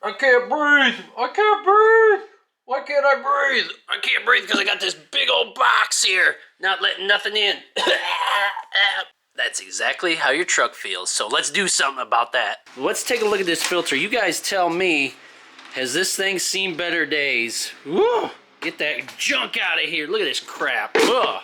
I can't breathe. I can't breathe. Why can't I breathe? I can't breathe because I got this big old box here, not letting nothing in. That's exactly how your truck feels, so let's do something about that. Let's take a look at this filter. You guys tell me, has this thing seen better days? Woo! Get that junk out of here. Look at this crap. Ugh.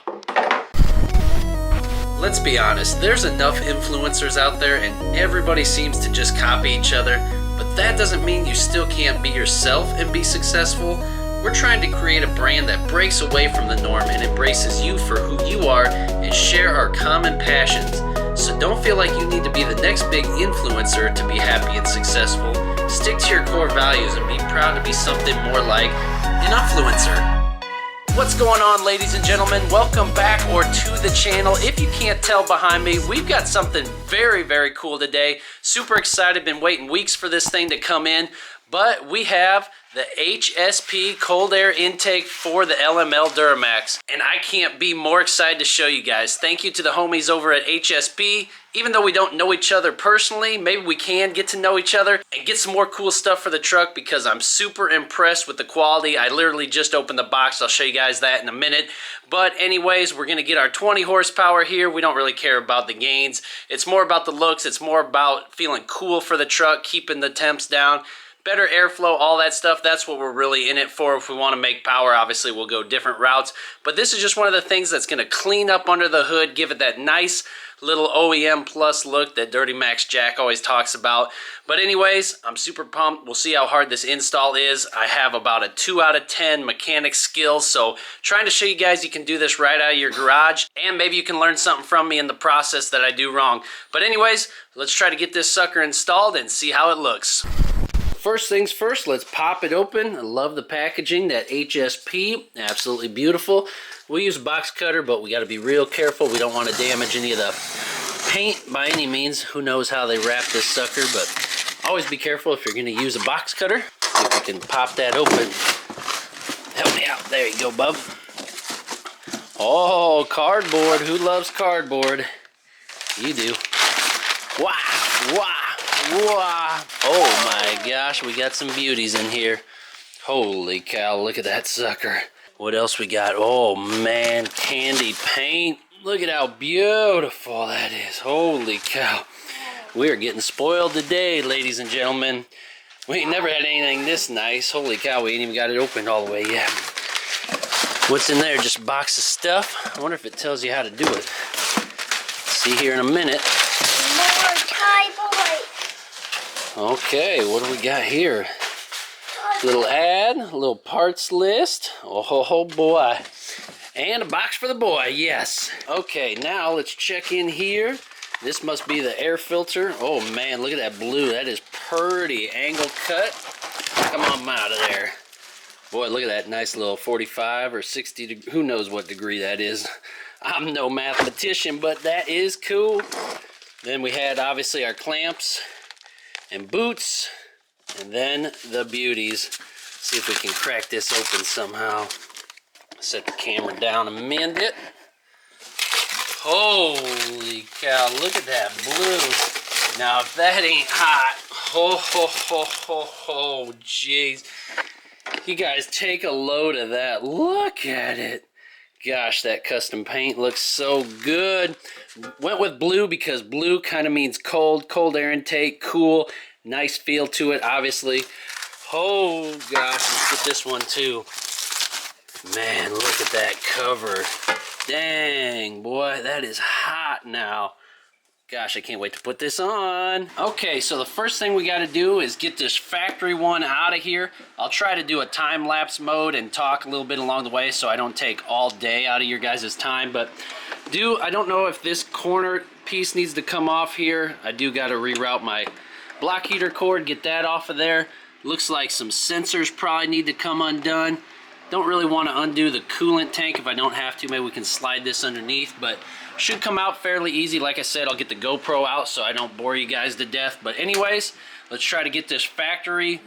Let's be honest, there's enough influencers out there and everybody seems to just copy each other, but that doesn't mean you still can't be yourself and be successful. We're trying to create a brand that breaks away from the norm and embraces you for who you are and share our common passions. So don't feel like you need to be the next big influencer to be happy and successful. Stick to your core values and be proud to be something more like an influencer. What's going on, ladies and gentlemen? Welcome back or to the channel. If you can't tell behind me, we've got something very, very cool today. Super excited, been waiting weeks for this thing to come in, but we have the HSP cold air intake for the LML Duramax, and I can't be more excited to show you guys. Thank you to the homies over at HSP. Even though we don't know each other personally, maybe we can get to know each other and get some more cool stuff for the truck because I'm super impressed with the quality. I literally just opened the box. I'll show you guys that in a minute. But anyways, we're gonna get our 20 horsepower here. We don't really care about the gains. It's more about the looks. It's more about feeling cool for the truck, keeping the temps down. Better airflow, all that stuff, that's what we're really in it for. If we want to make power, obviously we'll go different routes. But this is just one of the things that's going to clean up under the hood, give it that nice little OEM plus look that Dirty Max Jack always talks about. But anyways, I'm super pumped. We'll see how hard this install is. I have about a 2 out of 10 mechanic skills, so trying to show you guys you can do this right out of your garage, and maybe you can learn something from me in the process that I do wrong. But anyways, let's try to get this sucker installed and see how it looks. First things first, let's pop it open. I love the packaging, that HSP, absolutely beautiful. We use a box cutter, but we gotta be real careful. We don't want to damage any of the paint by any means. Who knows how they wrap this sucker, but always be careful if you're gonna use a box cutter. See if we can pop that open. Help me out, there you go, bub. Oh, cardboard, who loves cardboard? You do. Wow, wow. Wow. Oh my gosh, we got some beauties in here. Holy cow, look at that sucker. What else we got? Oh man, candy paint. Look at how beautiful that is. Holy cow. We are getting spoiled today, ladies and gentlemen. We ain't never had anything this nice. Holy cow, we ain't even got it opened all the way yet. What's in there? Just a box of stuff? I wonder if it tells you how to do it. See here in a minute. Okay, what do we got here? Little ad, a little parts list. Oh boy. And a box for the boy, yes. Okay, now let's check in here. This must be the air filter. Oh man, look at that blue. That is pretty angle cut. Come on out of there. Boy, look at that nice little 45 or 60, who knows what degree that is. I'm no mathematician, but that is cool. Then we had obviously our clamps and boots, and then the beauties. See if we can crack this open somehow. Set the camera down and mend it. Holy cow, look at that blue. Now if that ain't hot, ho, jeez. You guys take a load of that. Look at it. Gosh, that custom paint looks so good. Went with blue because blue kind of means cold air intake, cool, nice feel to it, obviously. Oh gosh, let's get this one too. Man, look at that cover. Dang, boy, that is hot now. Gosh, I can't wait to put this on. Okay, so the first thing we got to do is get this factory one out of here. I'll try to do a time-lapse mode and talk a little bit along the way so I don't take all day out of your guys' time. But I don't know if this corner piece needs to come off here. I do got to reroute my block heater cord, get that off of there. Looks like some sensors probably need to come undone. Don't really want to undo the coolant tank if I don't have to. Maybe we can slide this underneath, but should come out fairly easy. Like I said, I'll get the GoPro out so I don't bore you guys to death. But anyways, let's try to get this factory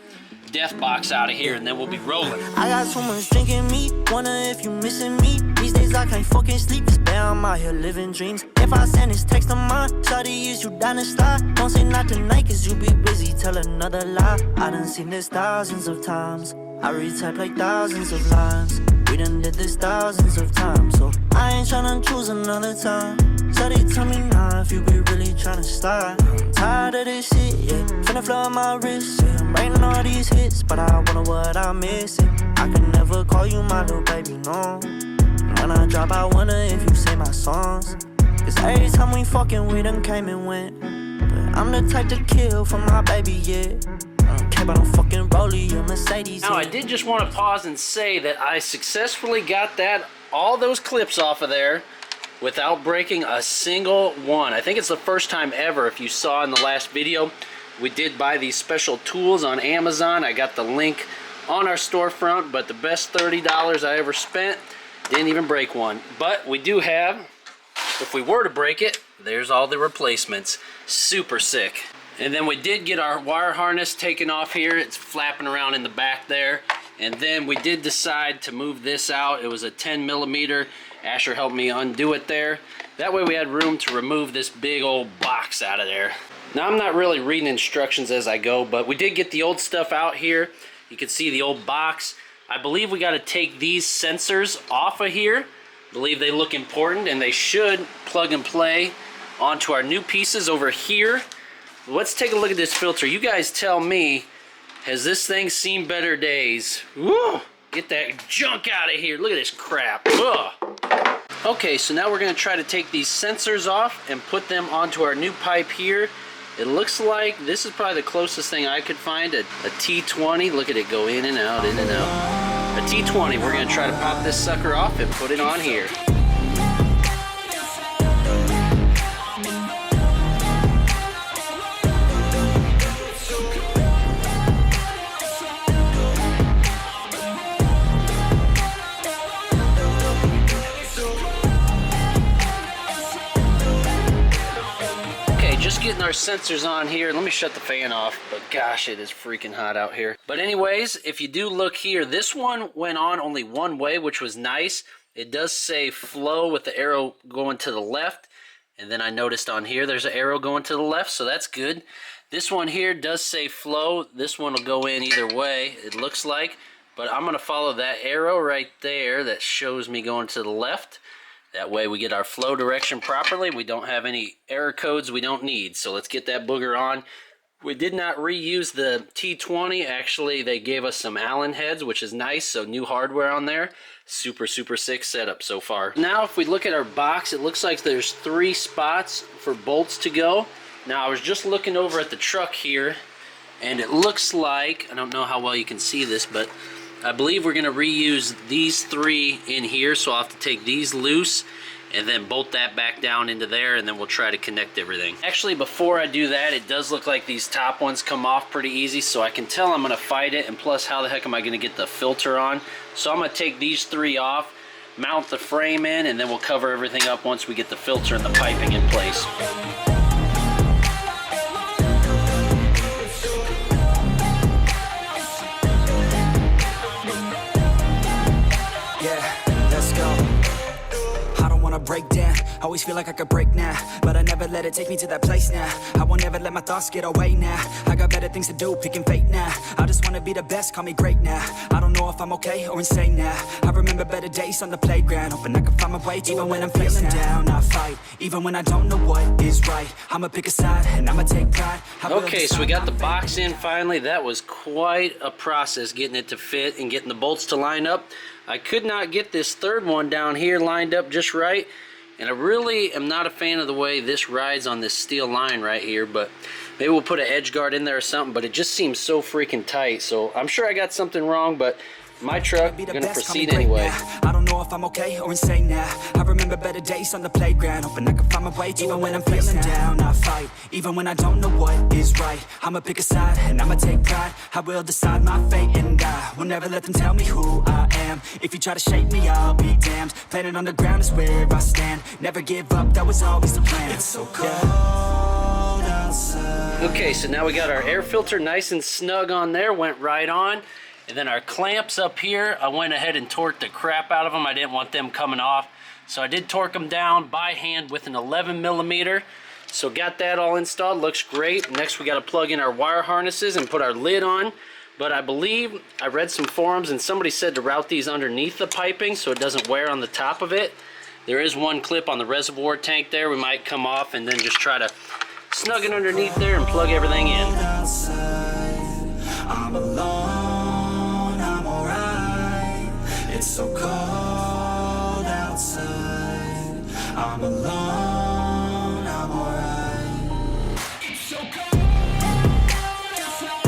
death box out of here and then we'll be rolling. I got so much drinking me, wonder if you missing me. These days I can't fucking sleep, it's bad, I'm out here living dreams. If I send this text of mine, shawty, is you down to slide? Don't say not tonight, cause you be busy, tell another lie. I done seen this thousands of times. I retype like thousands of lines. We done did this thousands of times, so I ain't tryna choose another time. Shawty, tell me now if you be really tryna slide. I'm tired of this shit, yeah. Finna flood my wrist, yeah. I'm writing all these hits, but I wonder what I'm missing. I can never call you my little baby, no. When I drop, I wonder if you say my songs. Cause every time we fucking, we done came and went. But I'm the type to kill for my baby, yeah. I don't care about no fucking Rollie or Mercedes. Now, I did just want to pause and say that I successfully got all those clips off of there without breaking a single one. I think it's the first time ever. If you saw in the last video, we did buy these special tools on Amazon. I got the link on our storefront, but the best $30 I ever spent, didn't even break one. But we do have, if we were to break it, there's all the replacements. Super sick. And then we did get our wire harness taken off here. It's flapping around in the back there. And then we did decide to move this out. It was a 10mm. Asher helped me undo it there. That way we had room to remove this big old box out of there. Now, I'm not really reading instructions as I go, but we did get the old stuff out here. You can see the old box. I believe we got to take these sensors off of here. I believe they look important, and they should plug and play onto our new pieces over here. Let's take a look at this filter. You guys tell me, has this thing seen better days? Woo! Get that junk out of here. Look at this crap. Ugh. Okay, so now we're going to try to take these sensors off and put them onto our new pipe here. It looks like this is probably the closest thing I could find, a T20. Look at it go in and out, in and out. A T20. We're going to try to pop this sucker off and put it on here. Just getting our sensors on here. Let me shut the fan off, but gosh, it is freaking hot out here. But anyways, if you do look here, this one went on only one way, which was nice. It does say flow with the arrow going to the left, and then I noticed on here there's an arrow going to the left, so that's good. This one here does say flow. This one will go in either way, it looks like, but I'm gonna follow that arrow right there that shows me going to the left. That way we get our flow direction properly. We don't have any error codes we don't need. So let's get that booger on. We did not reuse the T20. Actually, they gave us some Allen heads, which is nice. So new hardware on there. Super, super sick setup so far. Now, if we look at our box, it looks like there's 3 spots for bolts to go. Now, I was just looking over at the truck here, and it looks like, I don't know how well you can see this, but I believe we're going to reuse these 3 in here, so I'll have to take these loose and then bolt that back down into there, and then we'll try to connect everything. Actually, before I do that, it does look like these top ones come off pretty easy, so I can tell I'm going to fight it, and plus, how the heck am I going to get the filter on? So I'm going to take these 3 off, mount the frame in, and then we'll cover everything up once we get the filter and the piping in place. Break down, always feel like I could break now, but I never let it take me to that place now. I won't ever let my thoughts get away now. I got better things to do, picking fate now. I just wanna be the best, call me great now. I don't know if I'm okay or insane now. I remember better days on the playground, hoping I can find my way. Even when I'm feeling down, I fight. Even when I don't know what is right, I'ma pick a side and I'ma take pride. Okay, so we got the box in finally. That was quite a process getting it to fit and getting the bolts to line up. I could not get this third one down here lined up just right, and I really am not a fan of the way this rides on this steel line right here, but maybe we'll put an edge guard in there or something, but it just seems so freaking tight. So I'm sure I got something wrong, but my truck, gonna proceed anyway. I don't know if I'm okay or insane now. I remember better days on the playground, hoping I can find my way. Even when I'm feeling down, I fight. Even when I don't know what is right, I'ma pick a side and I'ma take pride. I will decide my fate, and I will never let them tell me who I am. If you try to shape me, I'll be damned. Planet on the ground is where I stand. Never give up, that was always the plan. It's so cold outside. Okay, so now we got our air filter nice and snug on there, went right on. And then our clamps up here, I went ahead and torqued the crap out of them. I didn't want them coming off. So I did torque them down by hand with an 11mm. So got that all installed, looks great. Next we got to plug in our wire harnesses and put our lid on. But I believe I read some forums and somebody said to route these underneath the piping so it doesn't wear on the top of it. There is one clip on the reservoir tank there. We might come off and then just try to snug it underneath there and plug everything in. I'm alone, I'm alright. It's so cold outside. I'm alone, I'm alright. It's so cold outside.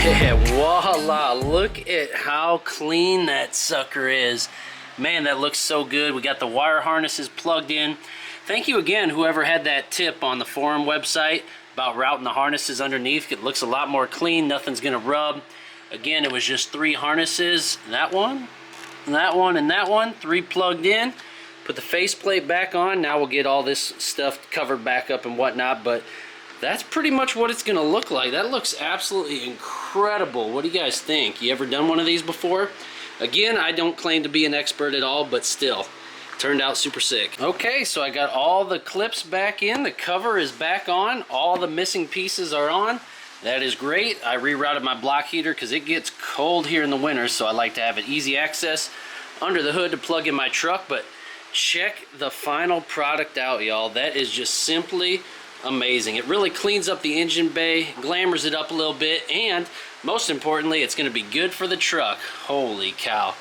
Yeah, voila, look at how clean that sucker is. Man, that looks so good. We got the wire harnesses plugged in. Thank you again, whoever had that tip on the forum website about routing the harnesses underneath. It looks a lot more clean, nothing's gonna rub. Again, it was just 3 harnesses. That one, and that one, and that one. 3 plugged in. Put the faceplate back on. Now we'll get all this stuff covered back up and whatnot, but that's pretty much what it's gonna look like. That looks absolutely incredible. What do you guys think? You ever done one of these before? Again, I don't claim to be an expert at all, but still, turned out super sick. Okay, so I got all the clips back in. The cover is back on. All the missing pieces are on. That is great. I rerouted my block heater because it gets cold here in the winter, so I like to have it easy access under the hood to plug in my truck. But check the final product out, y'all. That is just simply amazing. It really cleans up the engine bay, glamours it up a little bit, and most importantly, it's going to be good for the truck. Holy cow.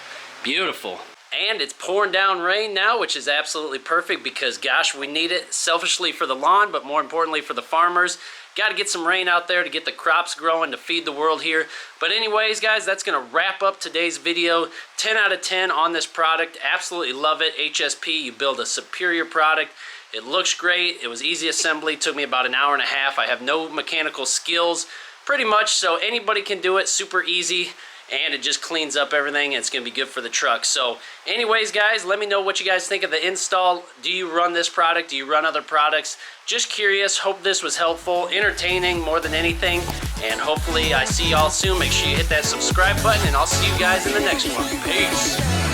Beautiful. And it's pouring down rain now, which is absolutely perfect because, gosh, we need it selfishly for the lawn, but more importantly for the farmers. Got to get some rain out there to get the crops growing to feed the world here. But anyways, guys, that's going to wrap up today's video. 10 out of 10 on this product. Absolutely love it. HSP, you build a superior product. It looks great. It was easy assembly. Took me about an hour and a half. I have no mechanical skills pretty much, so anybody can do it. Super easy, and it just cleans up everything, and it's going to be good for the truck. So anyways, guys, let me know what you guys think of the install. Do you run this product? Do you run other products? Just curious. Hope this was helpful, entertaining more than anything, and hopefully I see y'all soon. Make sure you hit that subscribe button, and I'll see you guys in the next one. Peace.